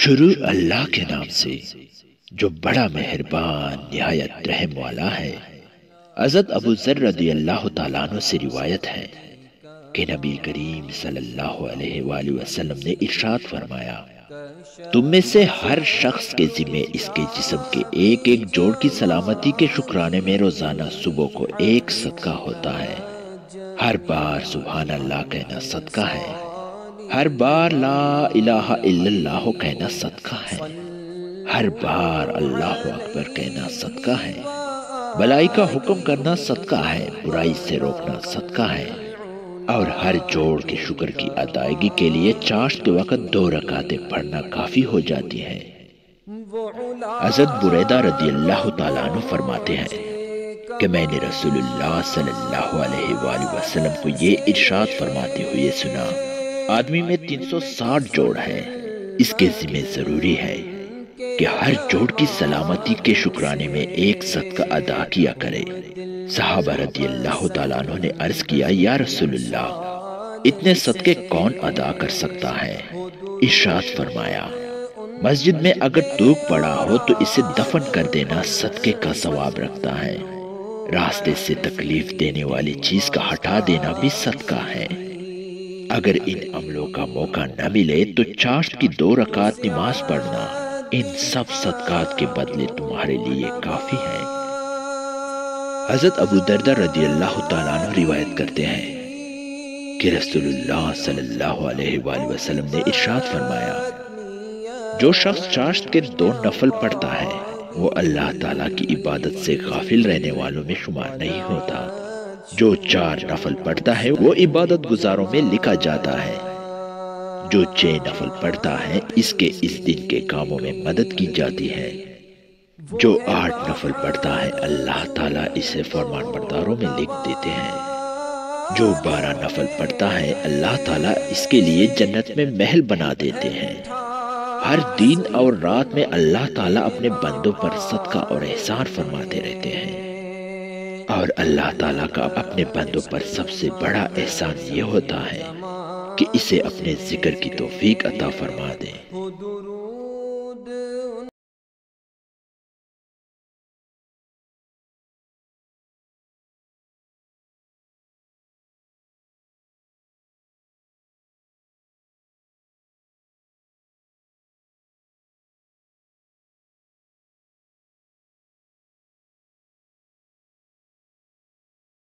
شروع اللہ کے نام سے جو بڑا مہربان نہایت رحم والا ہے۔ حضرت ابو ذر رضی اللہ تعالیٰ عنہ سے روایت ہے کہ نبی کریم صلی اللہ علیہ وآلہ وسلم نے ارشاد فرمایا، تم میں سے ہر شخص کے ذمے اس کے جسم کے ایک ایک جوڑ کی سلامتی کے شکرانے میں روزانہ صبح کو ایک صدقہ ہوتا ہے۔ ہر بار سبحان اللہ کہنا صدقہ ہے، ہر بار لا الہ الا اللہ کہنا صدقہ ہے، ہر بار اللہ اکبر کہنا صدقہ ہے، بلائی کا حکم کرنا صدقہ ہے، برائی سے روکنا صدقہ ہے، اور ہر جوڑ کے شکر کی ادائیگی کے لیے چاشت کے وقت 2 رکعتیں پڑھنا کافی ہو جاتی ہے۔ حضرت بریدہ رضی اللہ تعالیٰ عنہ فرماتے ہیں کہ میں نے رسول اللہ صلی اللہ علیہ وآلہ وسلم کو یہ ارشاد فرماتے ہوئے سنا، آدمی میں 360 جوڑ ہے، اس کے ذمہ ضروری ہے کہ ہر جوڑ کی سلامتی کے شکرانے میں ایک صدقہ ادا کیا کرے۔ صحابہ رضی اللہ تعالیٰ عنہ نے عرض کیا، یا رسول اللہ، اتنے صدقے کون ادا کر سکتا ہے؟ ارشاد فرمایا، مسجد میں اگر تھوک پڑا ہو تو اسے دفن کر دینا صدقے کا ثواب رکھتا ہے، راستے سے تکلیف دینے والی چیز کا ہٹا دینا بھی صدقہ ہے۔ اگر ان عملوں کا موقع نہ ملے تو چاشت کی 2 رکعت نماز پڑھنا ان سب صدقات کے بدلے تمہارے لیے کافی ہے۔ حضرت ابو دردہ رضی اللہ تعالیٰ عنہ روایت کرتے ہیں کہ رسول اللہ صلی اللہ علیہ وآلہ وسلم نے ارشاد فرمایا، جو شخص چاشت کے 2 نفل پڑھتا ہے وہ اللہ تعالیٰ کی عبادت سے غافل رہنے والوں میں شمار نہیں ہوتا، جو 4 نفل پڑھتا ہے وہ عبادت گزاروں میں لکھا جاتا ہے، جو 6 نفل پڑھتا ہے اس کے اس دن کے کاموں میں مدد کی جاتی ہے، جو 8 نفل پڑھتا ہے اللہ تعالیٰ اسے فرمان برداروں میں لکھ دیتے ہیں، جو 12 نفل پڑھتا ہے اللہ تعالیٰ اس کے لیے جنت میں محل بنا دیتے ہیں۔ ہر دن اور رات میں اللہ تعالیٰ اپنے بندوں پر صدقہ اور احسان فرماتے رہتے ہیں، اور اللہ تعالیٰ کا اپنے بندوں پر سب سے بڑا احسان یہ ہوتا ہے کہ اسے اپنے ذکر کی توفیق عطا فرما دیں۔